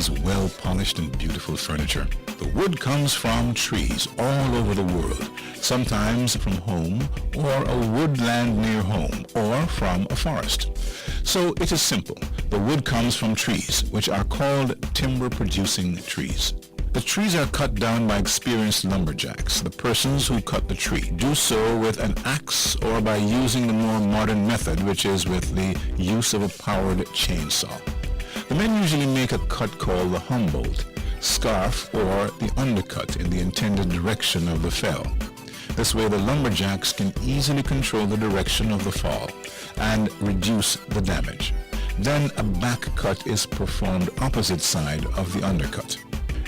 these well-polished and beautiful furniture? The wood comes from trees all over the world, sometimes from home or a woodland near home or from a forest. So it is simple. The wood comes from trees, which are called timber-producing trees. The trees are cut down by experienced lumberjacks. The persons who cut the tree do so with an axe or by using the more modern method, which is with the use of a powered chainsaw. The men usually make a cut called the humboldt, scarf, or the undercut in the intended direction of the fell. This way the lumberjacks can easily control the direction of the fall and reduce the damage. Then a back cut is performed opposite side of the undercut.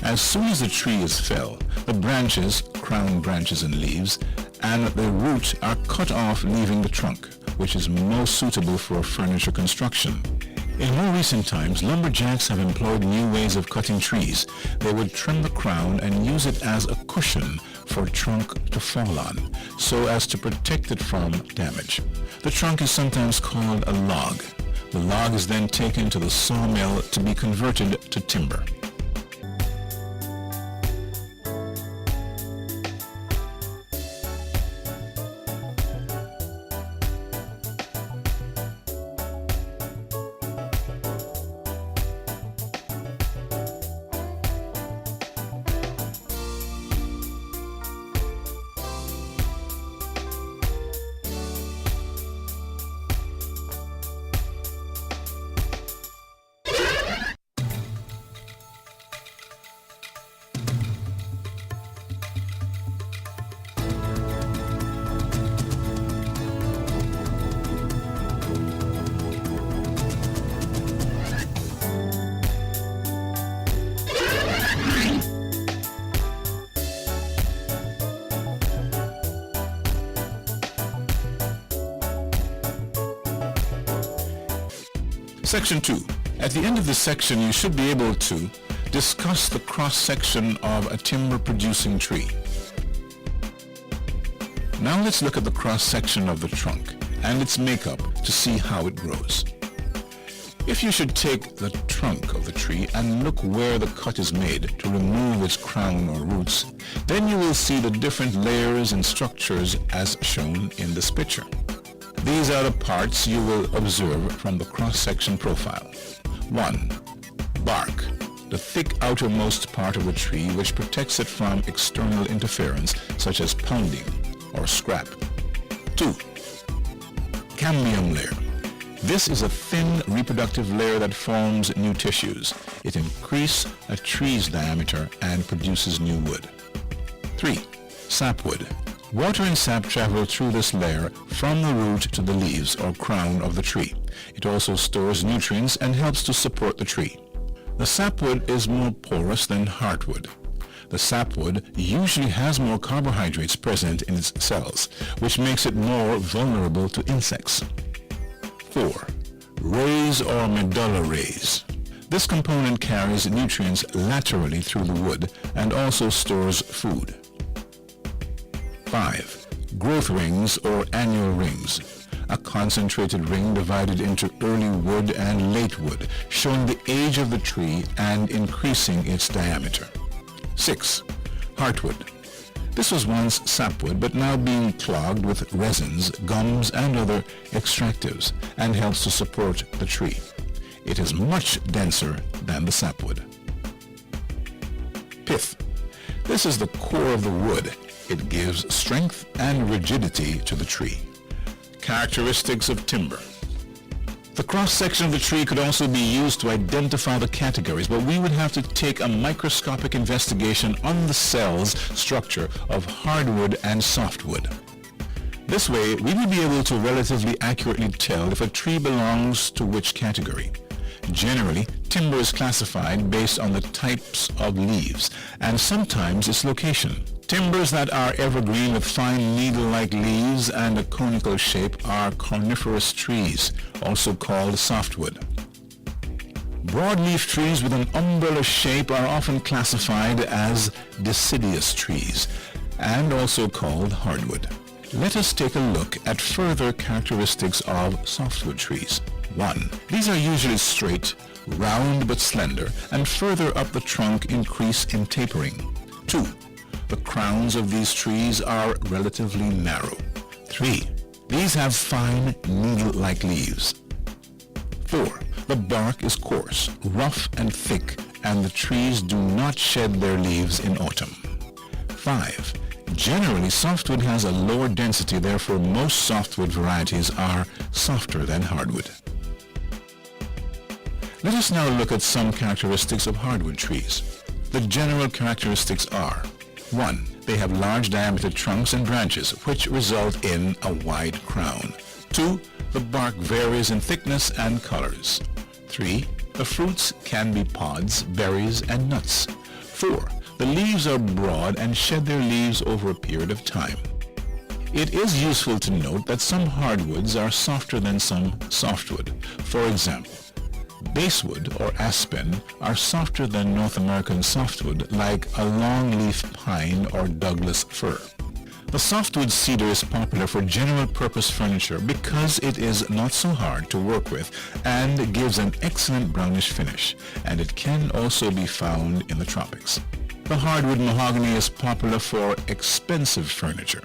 As soon as the tree is fell, the branches, crown branches and leaves, and the roots are cut off, leaving the trunk, which is most suitable for furniture construction. In more recent times, lumberjacks have employed new ways of cutting trees. They would trim the crown and use it as a cushion for a trunk to fall on, so as to protect it from damage. The trunk is sometimes called a log. The log is then taken to the sawmill to be converted to timber. Section 2. At the end of this section, you should be able to discuss the cross-section of a timber-producing tree. Now let's look at the cross-section of the trunk and its makeup to see how it grows. If you should take the trunk of the tree and look where the cut is made to remove its crown or roots, then you will see the different layers and structures as shown in this picture. These are the parts you will observe from the cross-section profile. 1. Bark, the thick outermost part of the tree which protects it from external interference such as pounding or scrap. 2. Cambium layer. This is a thin reproductive layer that forms new tissues. It increases a tree's diameter and produces new wood. 3. Sapwood. Water and sap travel through this layer from the root to the leaves or crown of the tree. It also stores nutrients and helps to support the tree. The sapwood is more porous than heartwood. The sapwood usually has more carbohydrates present in its cells, which makes it more vulnerable to insects. 4. Rays or medulla rays. This component carries nutrients laterally through the wood and also stores food. 5. Growth rings or annual rings. A concentrated ring divided into early wood and late wood, showing the age of the tree and increasing its diameter. 6. Heartwood. This was once sapwood, but now being clogged with resins, gums, and other extractives, and helps to support the tree. It is much denser than the sapwood. Pith. This is the core of the wood. It gives strength and rigidity to the tree. Characteristics of timber. The cross-section of the tree could also be used to identify the categories, but we would have to take a microscopic investigation on the cells structure of hardwood and softwood. This way, we will be able to relatively accurately tell if a tree belongs to which category. Generally, timber is classified based on the types of leaves and sometimes its location. Timbers that are evergreen with fine needle-like leaves and a conical shape are coniferous trees, also called softwood. Broadleaf trees with an umbrella shape are often classified as deciduous trees and also called hardwood. Let us take a look at further characteristics of softwood trees. 1. These are usually straight, round but slender, and further up the trunk increase in tapering. 2. The crowns of these trees are relatively narrow. 3. These have fine needle-like leaves. 4. The bark is coarse, rough and thick, and the trees do not shed their leaves in autumn. 5. Generally, softwood has a lower density, therefore most softwood varieties are softer than hardwood. Let us now look at some characteristics of hardwood trees. The general characteristics are: 1. They have large diameter trunks and branches, which result in a wide crown. 2. The bark varies in thickness and colors. 3. The fruits can be pods, berries, and nuts. 4. The leaves are broad and shed their leaves over a period of time. It is useful to note that some hardwoods are softer than some softwood. For example, basswood or aspen are softer than North American softwood, like a longleaf pine or Douglas fir. The softwood cedar is popular for general-purpose furniture because it is not so hard to work with and gives an excellent brownish finish, and it can also be found in the tropics. The hardwood mahogany is popular for expensive furniture.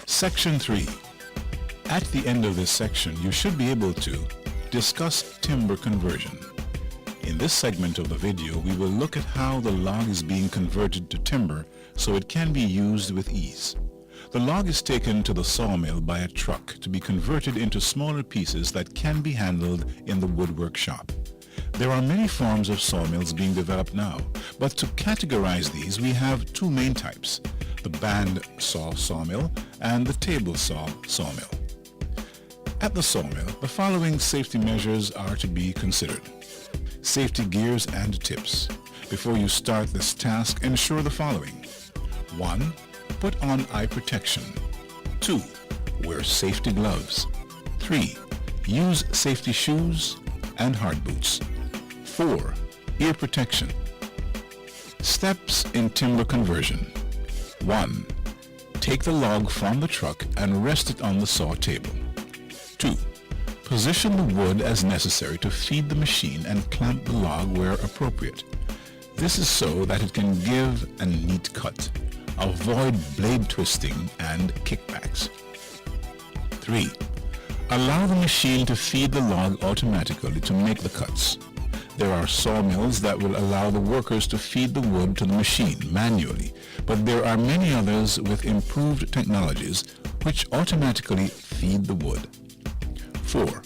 Section 3. At the end of this section, you should be able to discuss timber conversion. In this segment of the video, we will look at how the log is being converted to timber so it can be used with ease. The log is taken to the sawmill by a truck to be converted into smaller pieces that can be handled in the woodwork shop. There are many forms of sawmills being developed now, but to categorize these, we have two main types: the band saw sawmill and the table saw sawmill. At the sawmill, the following safety measures are to be considered. Safety gears and tips. Before you start this task, ensure the following. 1. Put on eye protection. 2. Wear safety gloves. 3. Use safety shoes and hard boots. 4. Ear protection. Steps in timber conversion. 1. Take the log from the truck and rest it on the saw table. 2. Position the wood as necessary to feed the machine and clamp the log where appropriate. This is so that it can give a neat cut. Avoid blade twisting and kickbacks. 3. Allow the machine to feed the log automatically to make the cuts. There are sawmills that will allow the workers to feed the wood to the machine manually, but there are many others with improved technologies which automatically feed the wood. 4.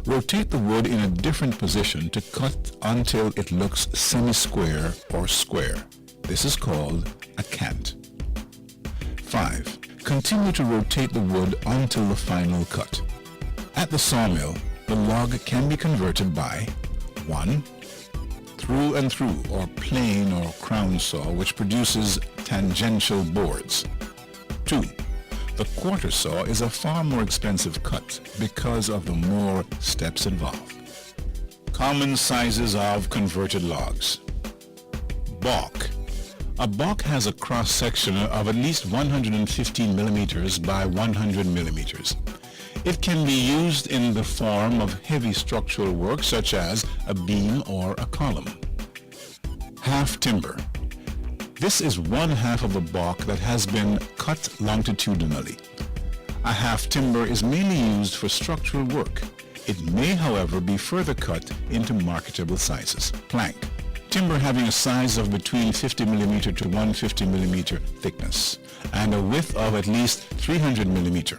Rotate the wood in a different position to cut until it looks semi-square or square. This is called a cant. 5. Continue to rotate the wood until the final cut. At the sawmill, the log can be converted by 1. Through and through, or plane or crown saw, which produces tangential boards. 2. The quarter saw is a far more expensive cut because of the more steps involved. Common sizes of converted logs. Balk. A balk has a cross-section of at least 115 millimeters by 100 millimeters. It can be used in the form of heavy structural work such as a beam or a column. Half timber. This is one half of a balk that has been cut longitudinally. A half timber is mainly used for structural work. It may, however, be further cut into marketable sizes. Plank. Timber having a size of between 50 millimeter to 150 millimeter thickness and a width of at least 300 millimeter.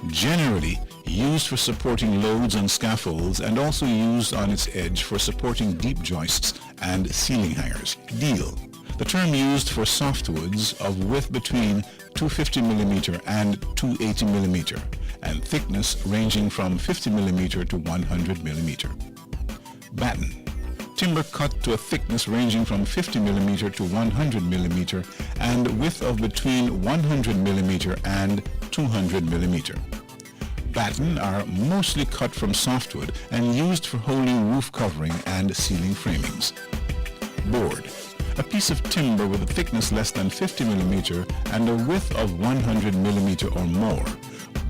Generally used for supporting loads on scaffolds and also used on its edge for supporting deep joists and ceiling hangers. Deal. The term used for softwoods of width between 250 millimeter and 280 millimeter and thickness ranging from 50 millimeter to 100 millimeter. Batten. Timber cut to a thickness ranging from 50 millimeter to 100 millimeter and width of between 100 millimeter and 200 millimeter. Batten are mostly cut from softwood and used for holding roof covering and ceiling framings. Board. A piece of timber with a thickness less than 50 millimeter and a width of 100 millimeter or more.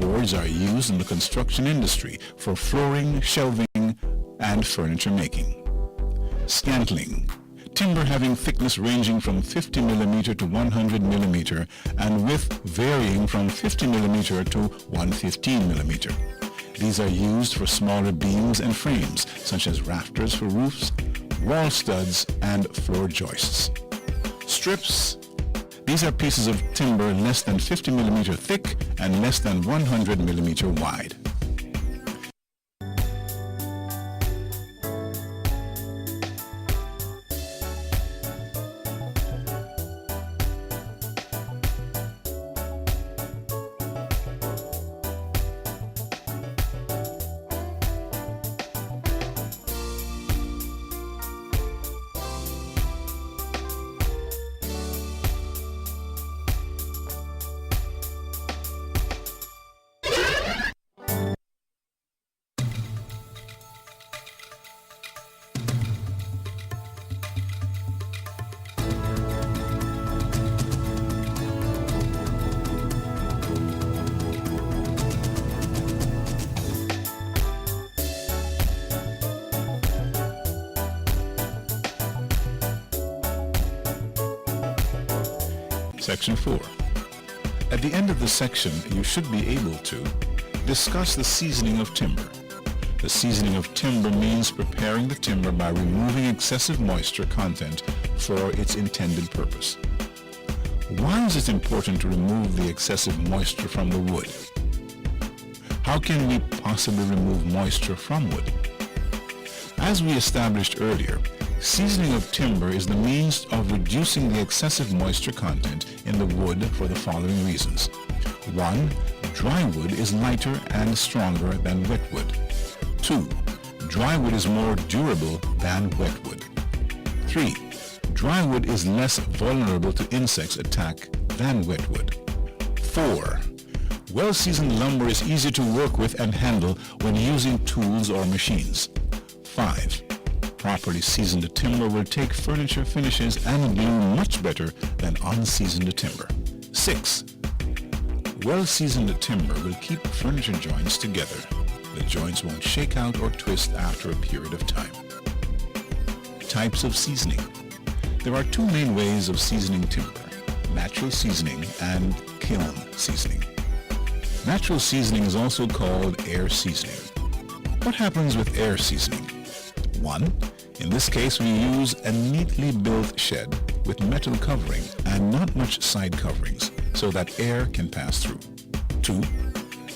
Boards are used in the construction industry for flooring, shelving, and furniture making. Scantling. Timber having thickness ranging from 50 millimeter to 100 millimeter and width varying from 50 millimeter to 115 millimeter. These are used for smaller beams and frames, such as rafters for roofs, wall studs, and floor joists. Strips. These are pieces of timber less than 50 millimeter thick and less than 100 millimeter wide. Section 4. At the end of the section, you should be able to discuss the seasoning of timber. The seasoning of timber means preparing the timber by removing excessive moisture content for its intended purpose. Why is it important to remove the excessive moisture from the wood? How can we possibly remove moisture from wood? As we established earlier, seasoning of timber is the means of reducing the excessive moisture content in the wood for the following reasons. 1. Dry wood is lighter and stronger than wet wood. 2. Dry wood is more durable than wet wood. 3. Dry wood is less vulnerable to insects' attack than wet wood. 4. Well-seasoned lumber is easier to work with and handle when using tools or machines. 5. Properly seasoned timber will take furniture finishes and glue much better than unseasoned timber. 6. Well-seasoned timber will keep furniture joints together. The joints won't shake out or twist after a period of time. Types of seasoning. There are two main ways of seasoning timber: natural seasoning and kiln seasoning. Natural seasoning is also called air seasoning. What happens with air seasoning? 1. In this case, we use a neatly built shed with metal covering and not much side coverings so that air can pass through. 2.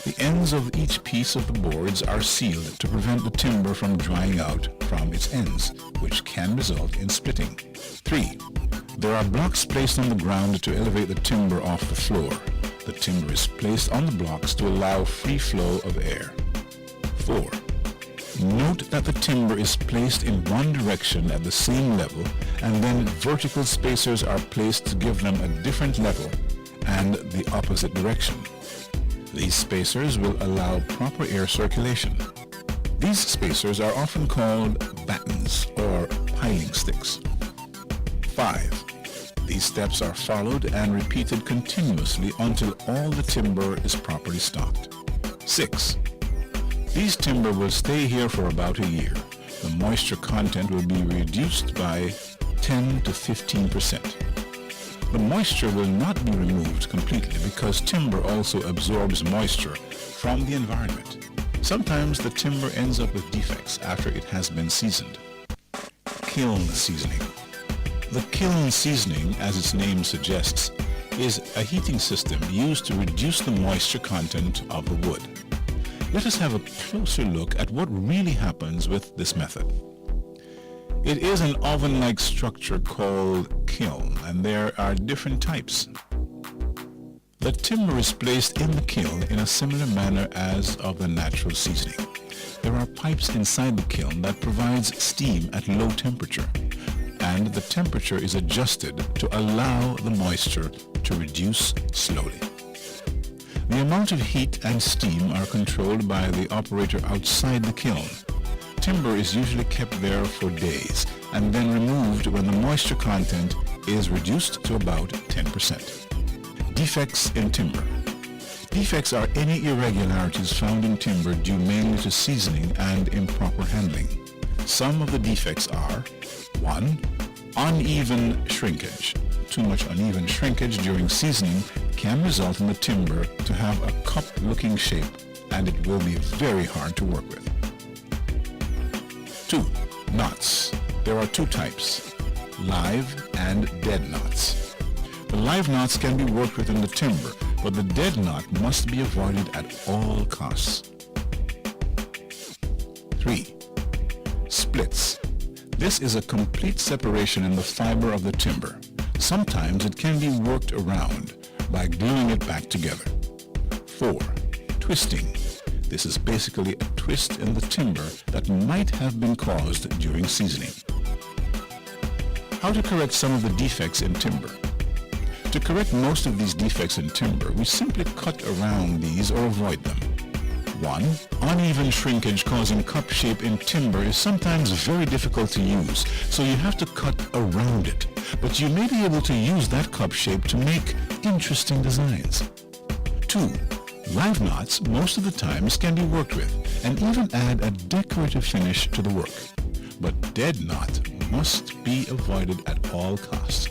The ends of each piece of the boards are sealed to prevent the timber from drying out from its ends, which can result in splitting. 3. There are blocks placed on the ground to elevate the timber off the floor. The timber is placed on the blocks to allow free flow of air. 4. Note that the timber is placed in one direction at the same level, and then vertical spacers are placed to give them a different level and the opposite direction. These spacers will allow proper air circulation. These spacers are often called battens or piling sticks. 5. These steps are followed and repeated continuously until all the timber is properly stocked. 6. These timber will stay here for about a year. The moisture content will be reduced by 10 to 15%. The moisture will not be removed completely because timber also absorbs moisture from the environment. Sometimes the timber ends up with defects after it has been seasoned. kiln seasoning. The kiln seasoning, as its name suggests, is a heating system used to reduce the moisture content of the wood. Let us have a closer look at what really happens with this method. It is an oven-like structure called kiln, and there are different types. The timber is placed in the kiln in a similar manner as of the natural seasoning. There are pipes inside the kiln that provides steam at low temperature, and the temperature is adjusted to allow the moisture to reduce slowly. The amount of heat and steam are controlled by the operator outside the kiln. Timber is usually kept there for days and then removed when the moisture content is reduced to about 10%. Defects in timber. Defects are any irregularities found in timber due mainly to seasoning and improper handling. Some of the defects are: 1. Uneven shrinkage. Too much uneven shrinkage during seasoning can result in the timber to have a cup-looking shape, and it will be very hard to work with. 2. Knots. There are two types: live and dead knots. The live knots can be worked with in the timber, but the dead knot must be avoided at all costs. 3. Splits. This is a complete separation in the fiber of the timber. Sometimes it can be worked around by gluing it back together. 4. Twisting. This is basically a twist in the timber that might have been caused during seasoning. How to correct some of the defects in timber? To correct most of these defects in timber, we simply cut around these or avoid them. 1. Uneven shrinkage causing cup shape in timber is sometimes very difficult to use, so you have to cut around it. But you may be able to use that cup shape to make interesting designs. 2. Live knots most of the times can be worked with and even add a decorative finish to the work. But dead knot must be avoided at all costs.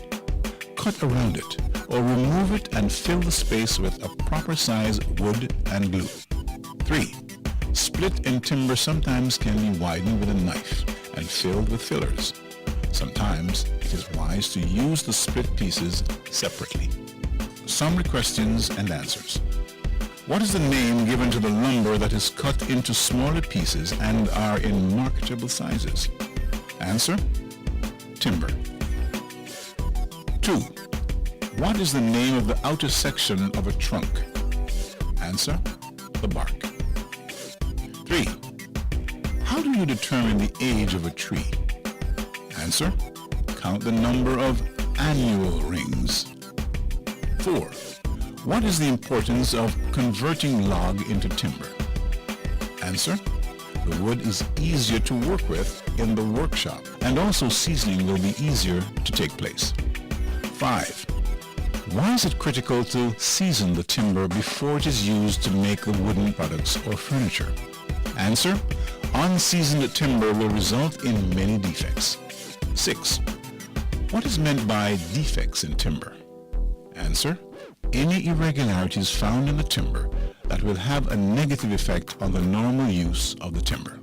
Cut around it or remove it and fill the space with a proper size wood and glue. 3. Split in timber sometimes can be widened with a knife and filled with fillers. Sometimes it is wise to use the split pieces separately. Summary questions and answers. What is the name given to the lumber that is cut into smaller pieces and are in marketable sizes? Answer: timber. 2. What is the name of the outer section of a trunk? Answer: the bark. 3. How do you determine the age of a tree? Answer: count the number of annual rings. 4. What is the importance of converting log into timber? Answer: the wood is easier to work with in the workshop, and also seasoning will be easier to take place. 5. Why is it critical to season the timber before it is used to make the wooden products or furniture? Answer: unseasoned timber will result in many defects. 6. What is meant by defects in timber? Answer: any irregularities found in the timber that will have a negative effect on the normal use of the timber.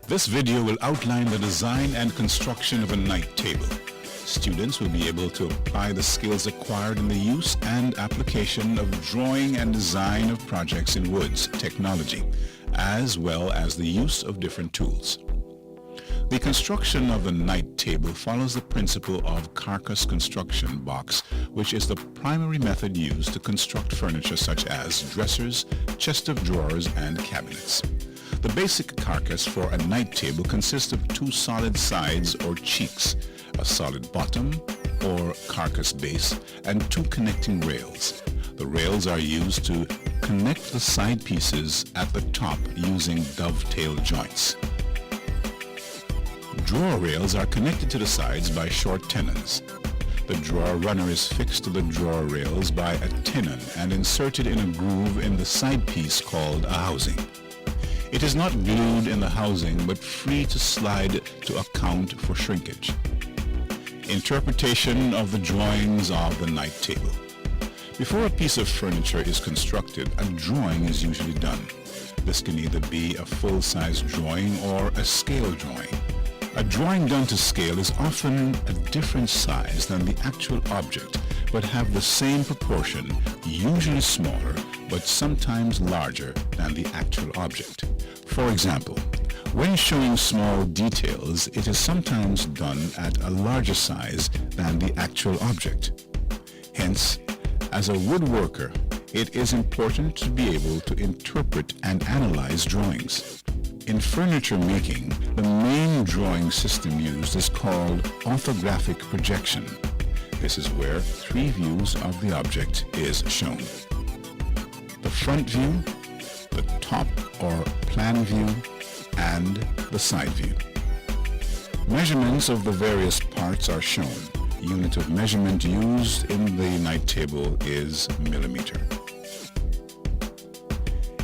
This video will outline the design and construction of a night table. Students will be able to apply the skills acquired in the use and application of drawing and design of projects in woods technology, as well as the use of different tools. The construction of the night table follows the principle of carcass construction box, which is the primary method used to construct furniture such as dressers, chest of drawers, and cabinets. The basic carcass for a night table consists of two solid sides or cheeks, a solid bottom or carcass base, and two connecting rails. The rails are used to connect the side pieces at the top using dovetail joints. Drawer rails are connected to the sides by short tenons. The drawer runner is fixed to the drawer rails by a tenon and inserted in a groove in the side piece called a housing. It is not glued in the housing but free to slide to account for shrinkage. Interpretation of the drawings of the night table. Before a piece of furniture is constructed, a drawing is usually done. This can either be a full-size drawing or a scale drawing. A drawing done to scale is often a different size than the actual object, but have the same proportion, usually smaller, but sometimes larger than the actual object. For example, when showing small details, it is sometimes done at a larger size than the actual object. Hence, as a woodworker, it is important to be able to interpret and analyze drawings. In furniture making, the main drawing system used is called orthographic projection. This is where three views of the object is shown. The front view, the top or plan view, and the side view. Measurements of the various parts are shown. Unit of measurement used in the night table is millimeter.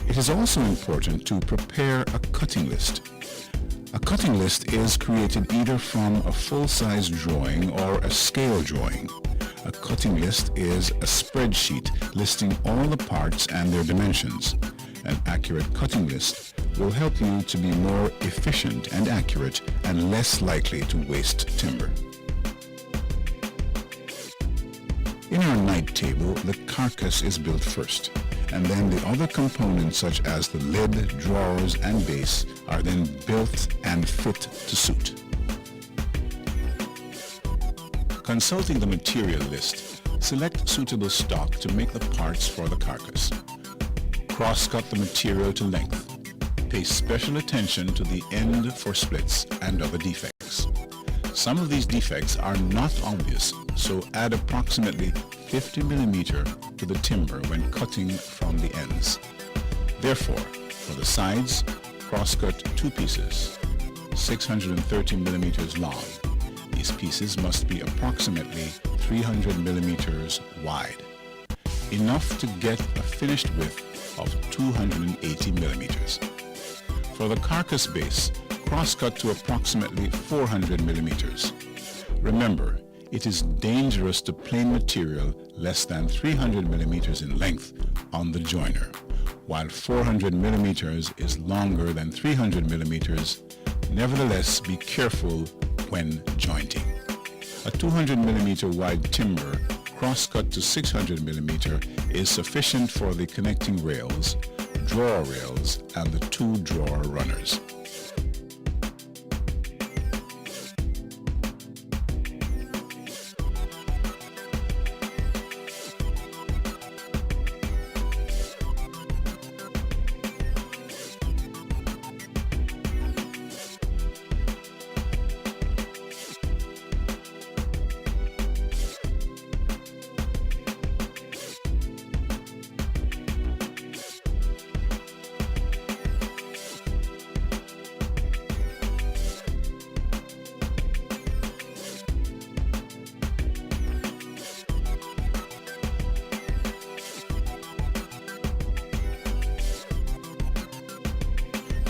It is also important to prepare a cutting list. A cutting list is created either from a full-size drawing or a scale drawing. A cutting list is a spreadsheet listing all the parts and their dimensions. An accurate cutting list will help you to be more efficient and accurate and less likely to waste timber. In our night table, the carcass is built first, and then the other components such as the lid, drawers, and base are then built and fit to suit. Consulting the material list, select suitable stock to make the parts for the carcass. Cross-cut the material to length. Pay special attention to the end for splits and other defects. Some of these defects are not obvious, so add approximately 50 mm to the timber when cutting from the ends. Therefore, for the sides, cross-cut two pieces, 630 mm long. These pieces must be approximately 300 mm wide, enough to get a finished width of 280 mm. For the carcass base, cross-cut to approximately 400 mm. Remember, it is dangerous to plane material less than 300 mm in length on the joiner, while 400 mm is longer than 300 mm. Nevertheless, be careful when jointing. A 200 mm wide timber cross-cut to 600 mm is sufficient for the connecting rails, drawer rails, and the two drawer runners.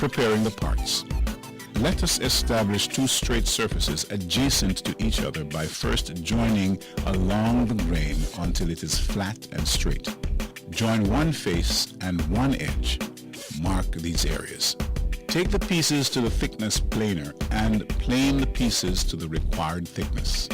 Preparing the parts. Let us establish two straight surfaces adjacent to each other by first joining along the grain until it is flat and straight. Join one face and one edge. Mark these areas. Take the pieces to the thickness planer and plane the pieces to the required thickness.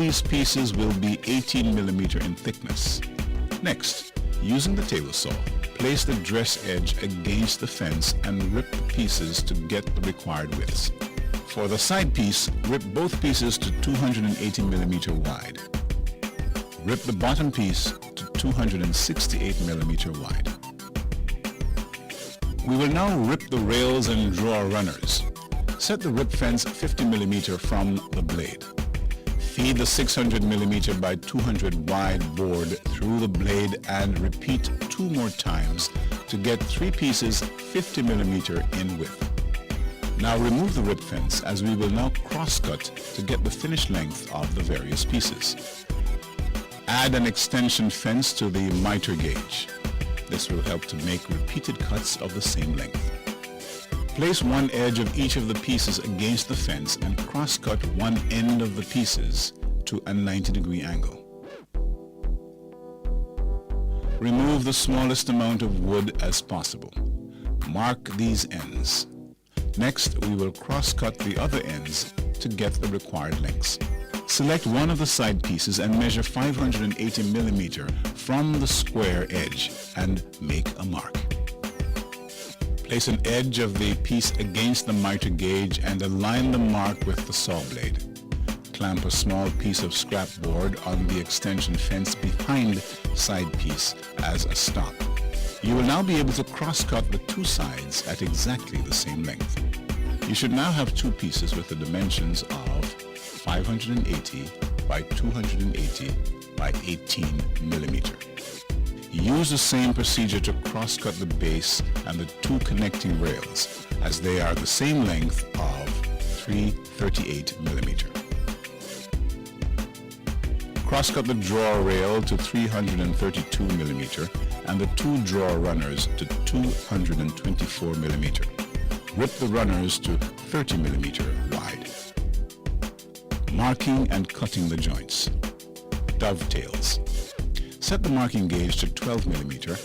these pieces will be 18 millimeter in thickness. Next, using the table saw, place the dress edge against the fence and rip the pieces to get the required widths. For the side piece, rip both pieces to 280 millimeter wide. Rip the bottom piece to 268 millimeter wide. We will now rip the rails and drawer runners. Set the rip fence 50 millimeter from the blade. Feed the 600 millimeter by 200 wide board through the blade and repeat 2 more times to get 3 pieces 50 millimeter in width. Now remove the rip fence, as we will now cross-cut to get the finished length of the various pieces. Add an extension fence to the miter gauge. This will help to make repeated cuts of the same length. Place one edge of each of the pieces against the fence and cross-cut one end of the pieces to a 90-degree angle. Remove the smallest amount of wood as possible. Mark these ends. Next, we will cross-cut the other ends to get the required lengths. Select one of the side pieces and measure 580 millimeter from the square edge and make a mark. Place an edge of the piece against the miter gauge and align the mark with the saw blade. Clamp a small piece of scrap board on the extension fence behind side piece as a stop. You will now be able to cross-cut the 2 sides at exactly the same length. You should now have 2 pieces with the dimensions of 580 by 280 by 18 millimeter. Use the same procedure to cross-cut the base and the 2 connecting rails, as they are the same length of 338 millimeter. Cross-cut the drawer rail to 332 millimeter and the 2 drawer runners to 224 millimeter. Rip the runners to 30 millimeter wide. Marking and cutting the joints. Dovetails. Set the marking gauge to 12 millimeter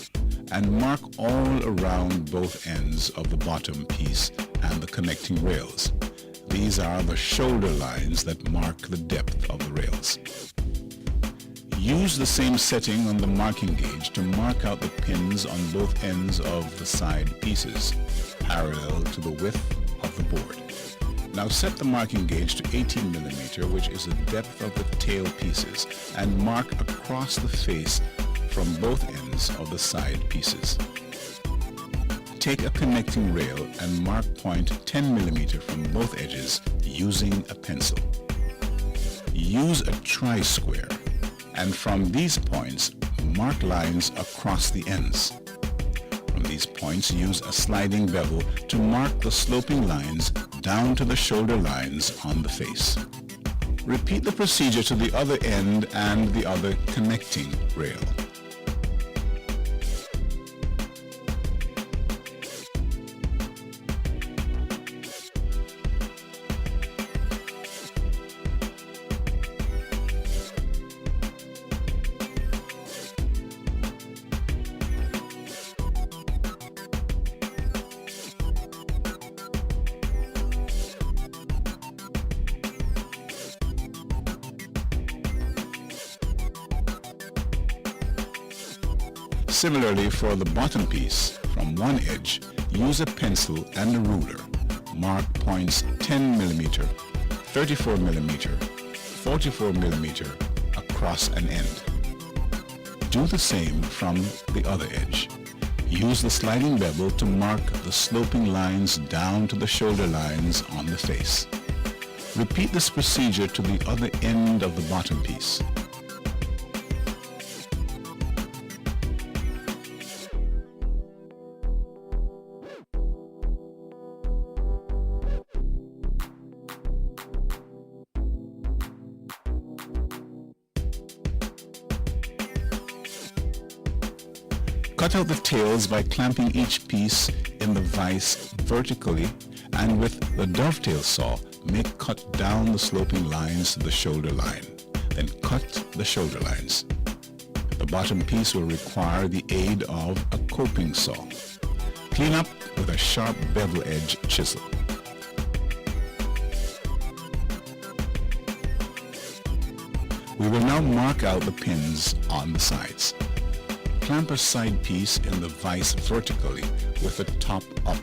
and mark all around both ends of the bottom piece and the connecting rails. These are the shoulder lines that mark the depth of the rails. Use the same setting on the marking gauge to mark out the pins on both ends of the side pieces, parallel to the width of the board. Now set the marking gauge to 18 millimeter, which is the depth of the tail pieces, and mark across the face from both ends of the side pieces. Take a connecting rail and mark point 10 millimeter from both edges using a pencil. Use a tri-square, and from these points, mark lines across the ends. From these points, use a sliding bevel to mark the sloping lines down to the shoulder lines on the face. Repeat the procedure to the other end and the other connecting rail. Similarly, for the bottom piece, from one edge, use a pencil and a ruler. Mark points 10 millimeter, 34 millimeter, 44 millimeter across an end. Do the same from the other edge. Use the sliding bevel to mark the sloping lines down to the shoulder lines on the face. Repeat this procedure to the other end of the bottom piece. Cut out the tails by clamping each piece in the vise vertically, and with the dovetail saw, make cut down the sloping lines to the shoulder line. Then cut the shoulder lines. The bottom piece will require the aid of a coping saw. Clean up with a sharp bevel edge chisel. We will now mark out the pins on the sides. Clamp a side piece in the vise vertically with the top up.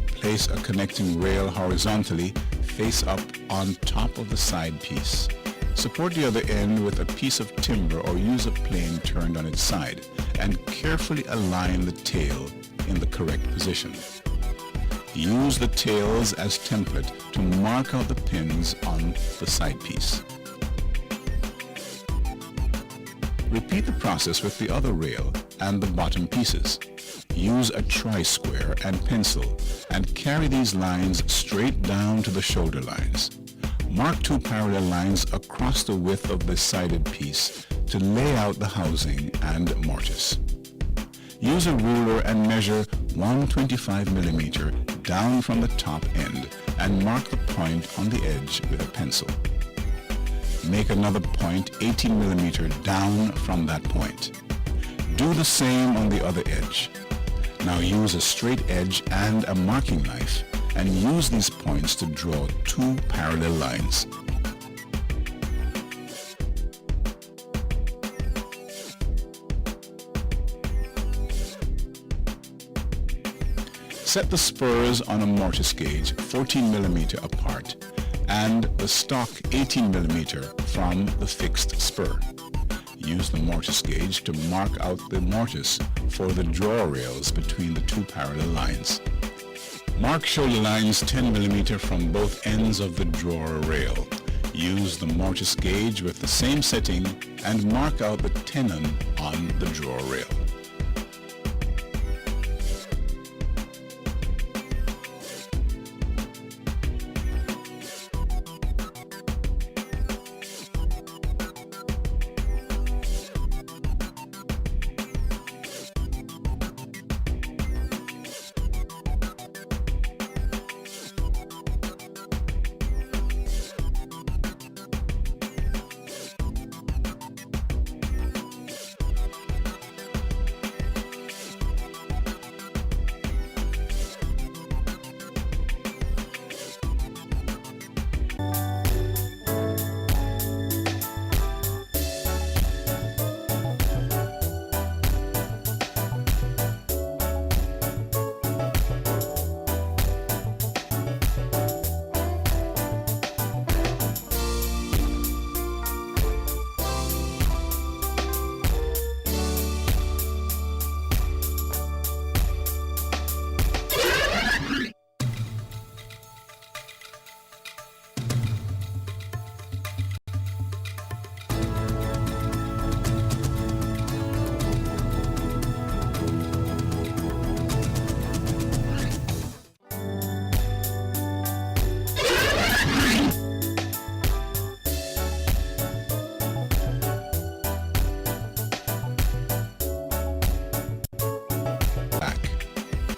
Place a connecting rail horizontally face up on top of the side piece. Support the other end with a piece of timber or use a plane turned on its side and carefully align the tail in the correct position. Use the tails as template to mark out the pins on the side piece. Repeat the process with the other rail and the bottom pieces. Use a tri-square and pencil and carry these lines straight down to the shoulder lines. Mark 2 parallel lines across the width of the sided piece to lay out the housing and mortise. Use a ruler and measure 125 millimeter down from the top end and mark the point on the edge with a pencil. Make another point 18 millimeter down from that point. Do the same on the other edge. Now use a straight edge and a marking knife and use these points to draw 2 parallel lines. Set the spurs on a mortise gauge 14 millimeter apart and the stock 18 millimeter from the fixed spur. Use the mortise gauge to mark out the mortise for the draw rails between the 2 parallel lines. Mark shoulder lines 10 millimeter from both ends of the drawer rail. Use the mortise gauge with the same setting and mark out the tenon on the drawer rail.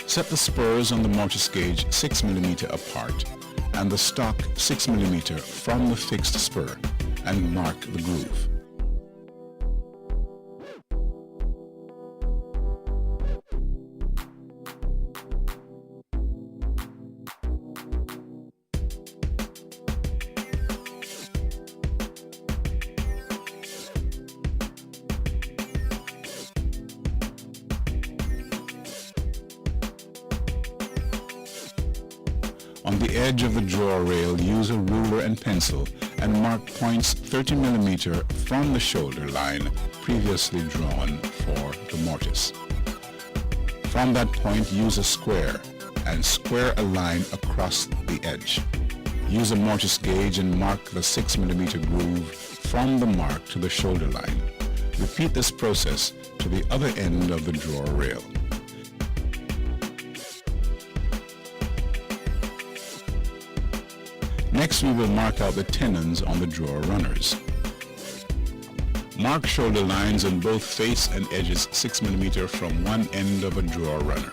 Set the spurs on the mortise gauge 6 millimeter apart and the stock 6 millimeter from the fixed spur and mark the groove. On the edge of the drawer rail, use a ruler and pencil and mark points 30 millimeter from the shoulder line previously drawn for the mortise. From that point, use a square and square a line across the edge. Use a mortise gauge and mark the 6 millimeter groove from the mark to the shoulder line. Repeat this process to the other end of the drawer rail. Next, we will mark out the tenons on the drawer runners. Mark shoulder lines on both face and edges 6 millimeter from one end of a drawer runner.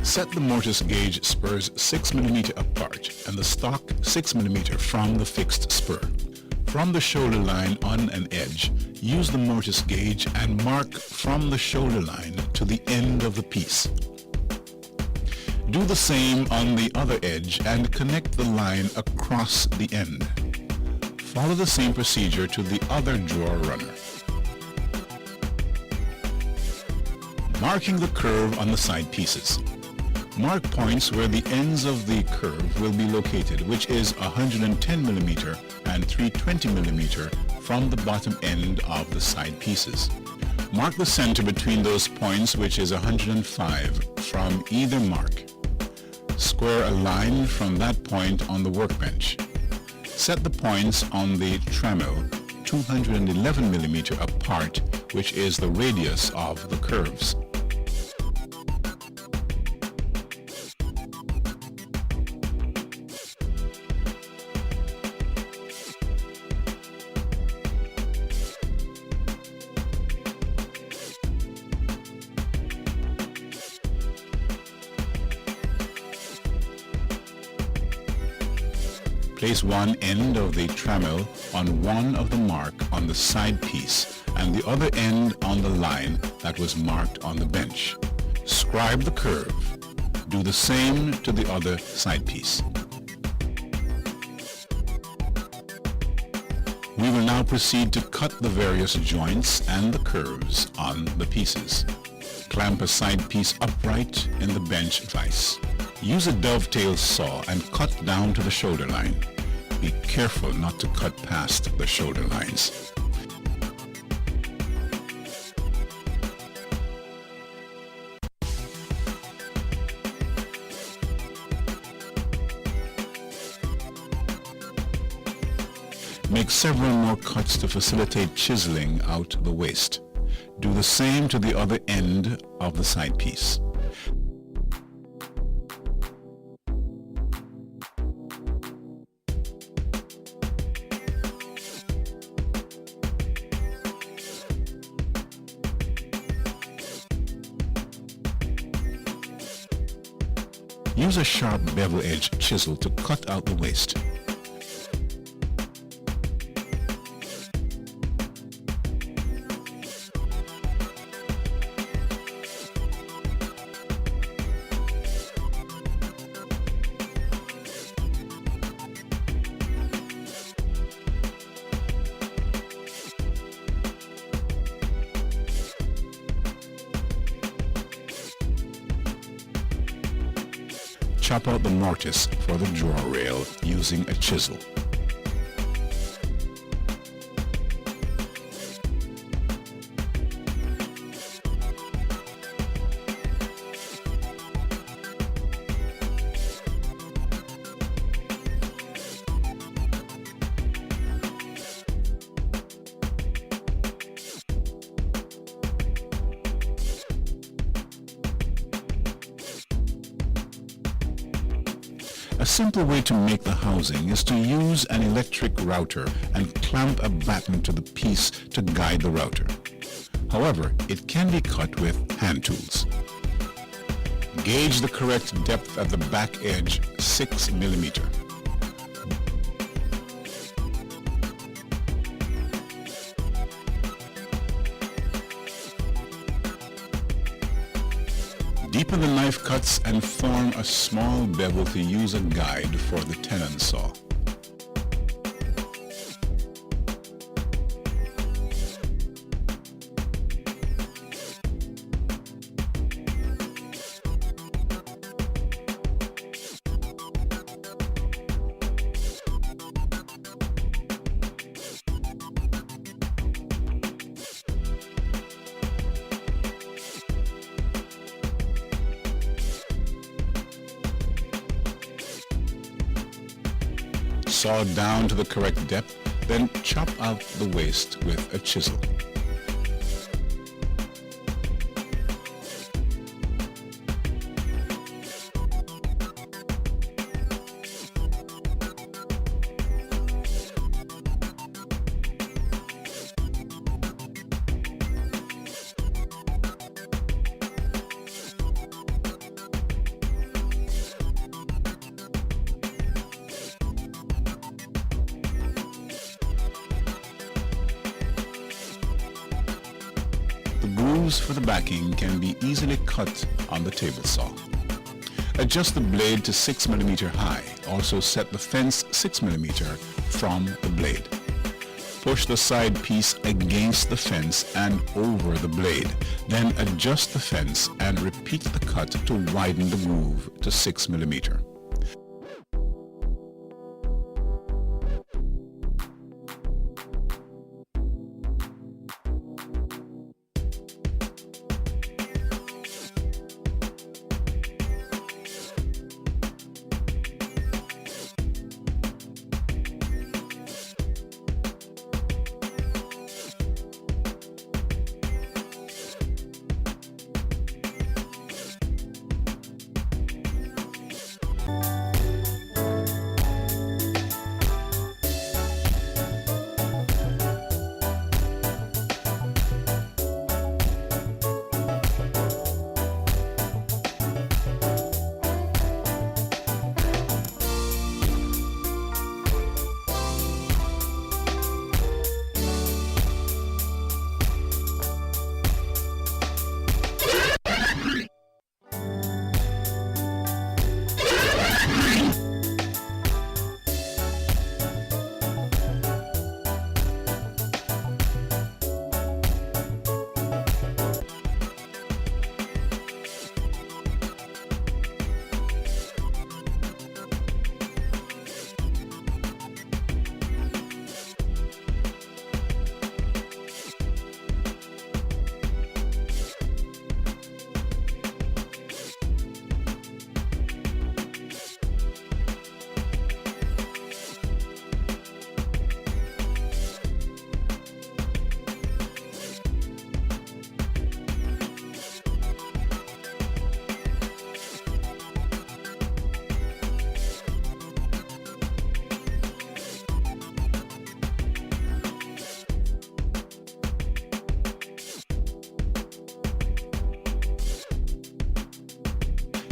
Set the mortise gauge spurs 6 millimeter apart and the stock 6 millimeter from the fixed spur. From the shoulder line on an edge, use the mortise gauge and mark from the shoulder line to the end of the piece. Do the same on the other edge and connect the line across the end. Follow the same procedure to the other drawer runner. Marking the curve on the side pieces. Mark points where the ends of the curve will be located, which is 110 mm and 320 mm from the bottom end of the side pieces. Mark the center between those points, which is 105 from either mark. Square a line from that point on the workbench. Set the points on the trammel 211 mm apart, which is the radius of the curves. Place one end of the trammel on one of the mark on the side piece and the other end on the line that was marked on the bench. Scribe the curve. Do the same to the other side piece. We will now proceed to cut the various joints and the curves on the pieces. Clamp a side piece upright in the bench vise. Use a dovetail saw and cut down to the shoulder line. Be careful not to cut past the shoulder lines. Make several more cuts to facilitate chiseling out the waste. Do the same to the other end of the side piece. Use a sharp bevel-edged chisel to cut out the waste. Chop out the mortise for the drawer rail using a chisel. A simple way to make the housing is to use an electric router and clamp a batten to the piece to guide the router. However, it can be cut with hand tools. Gauge the correct depth at the back edge, 6 mm. Deepen the knife cuts and form a small bevel to use a guide for the tenon saw. Saw down to the correct depth, then chop out the waste with a chisel. The grooves for the backing can be easily cut on the table saw. Adjust the blade to 6 mm high. Also set the fence 6 mm from the blade. Push the side piece against the fence and over the blade. Then adjust the fence and repeat the cut to widen the groove to 6 mm.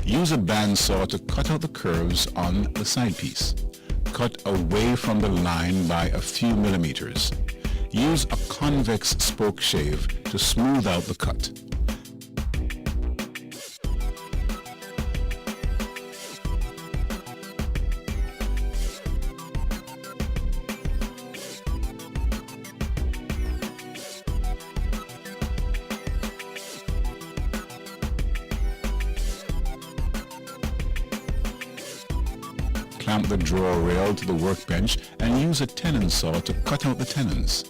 Use a bandsaw to cut out the curves on the side piece. Cut away from the line by a few millimeters. Use a convex spoke shave to smooth out the cut. Clamp the drawer rail to the workbench and use a tenon saw to cut out the tenons.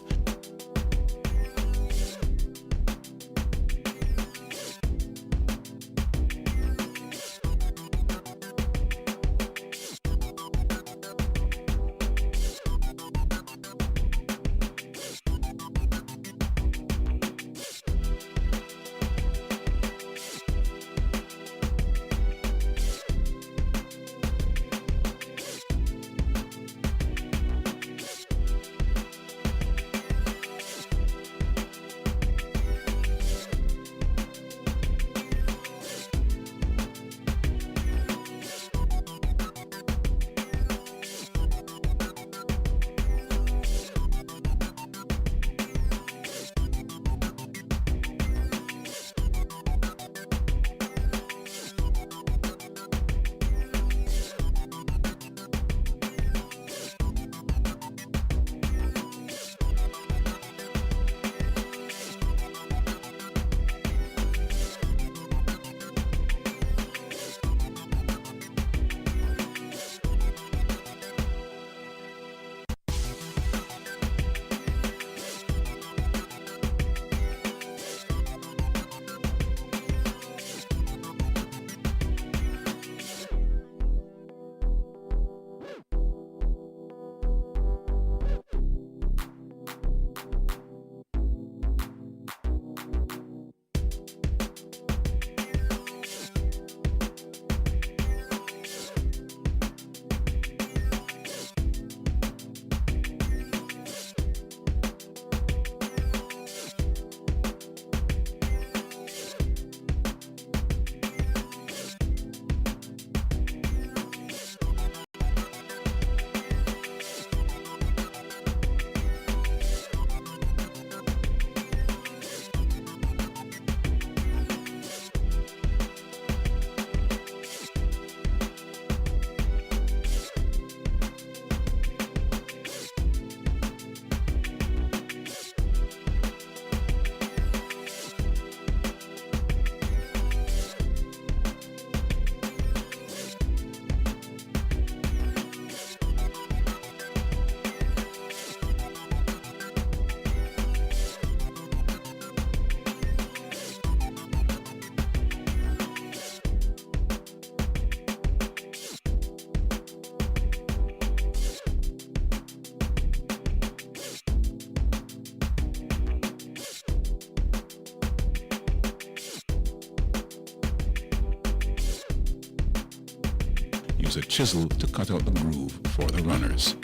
use a chisel to cut out the groove for the runners.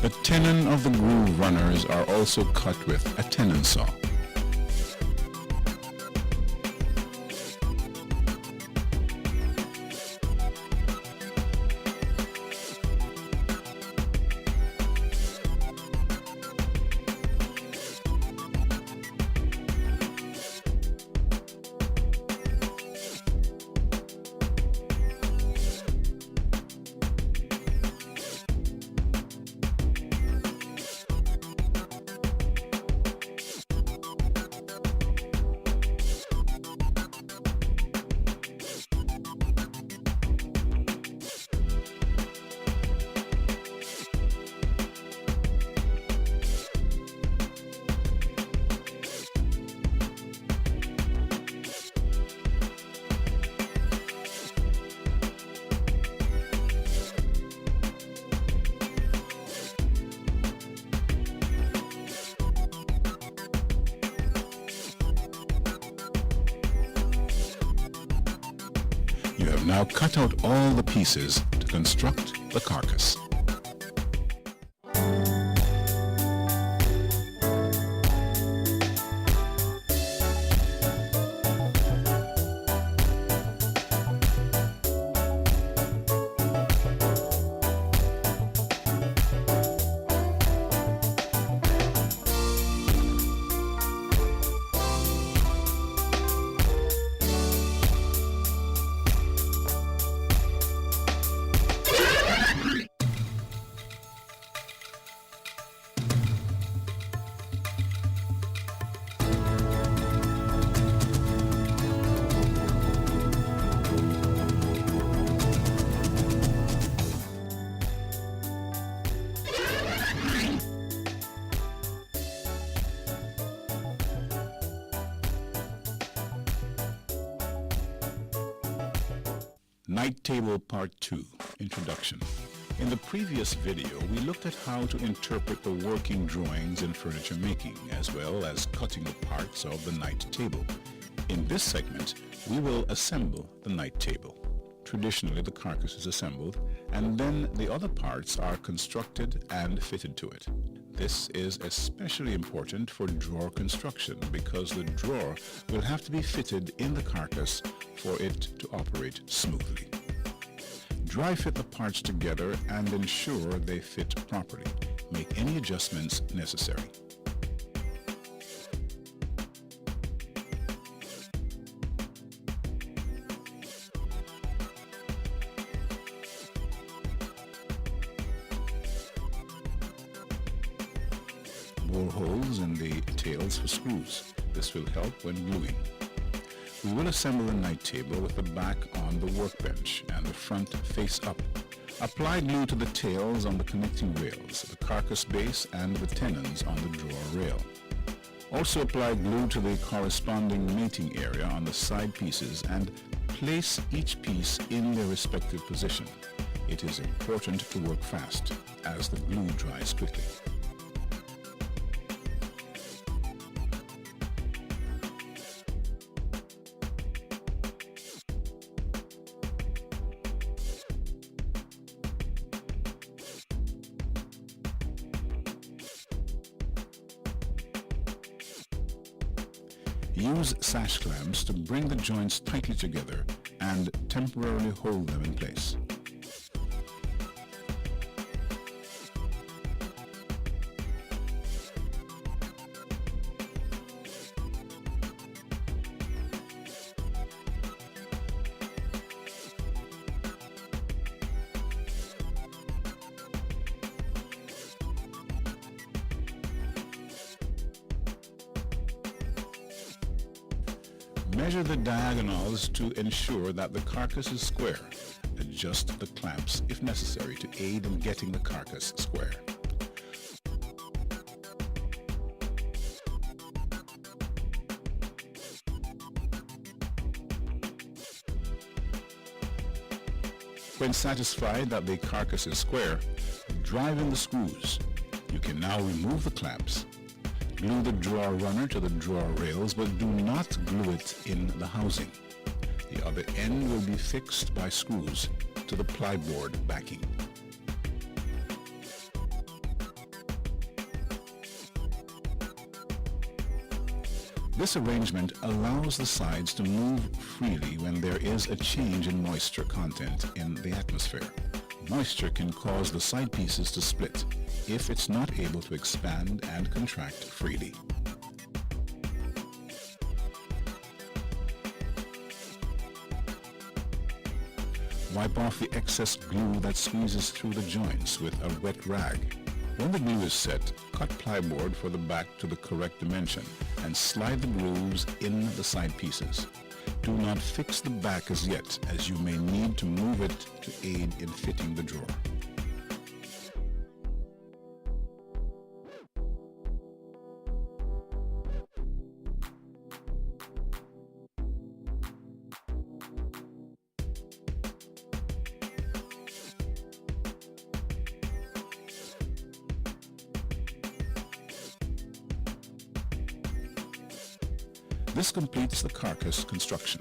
The tenon of the groove runners are also cut with a tenon saw. You have now cut out all the pieces to construct the carcass. Night Table Part 2, Introduction. In the previous video, we looked at how to interpret the working drawings in furniture making, as well as cutting the parts of the night table. In this segment, we will assemble the night table. Traditionally, the carcass is assembled, and then the other parts are constructed and fitted to it. This is especially important for drawer construction because the drawer will have to be fitted in the carcass for it to operate smoothly. Dry fit the parts together and ensure they fit properly. Make any adjustments necessary. Bore holes in the tails for screws. This will help when gluing. We will assemble the night table with the back on the workbench and the front face up. Apply glue to the tails on the connecting rails, the carcass base and the tenons on the drawer rail. Also apply glue to the corresponding mating area on the side pieces and place each piece in their respective position. It is important to work fast as the glue dries quickly. Use sash clamps to bring the joints tightly together and temporarily hold them in place. Measure the diagonals to ensure that the carcass is square. Adjust the clamps if necessary to aid in getting the carcass square. When satisfied that the carcass is square, drive in the screws. You can now remove the clamps. Glue the drawer runner to the drawer rails, but do not glue it in the housing. The other end will be fixed by screws to the plyboard backing. This arrangement allows the sides to move freely when there is a change in moisture content in the atmosphere. Moisture can cause the side pieces to split if it's not able to expand and contract freely. Wipe off the excess glue that squeezes through the joints with a wet rag. When the glue is set, cut plyboard for the back to the correct dimension and slide the grooves in the side pieces. Do not fix the back as yet, as you may need to move it to aid in fitting the drawer. This completes the carcass construction.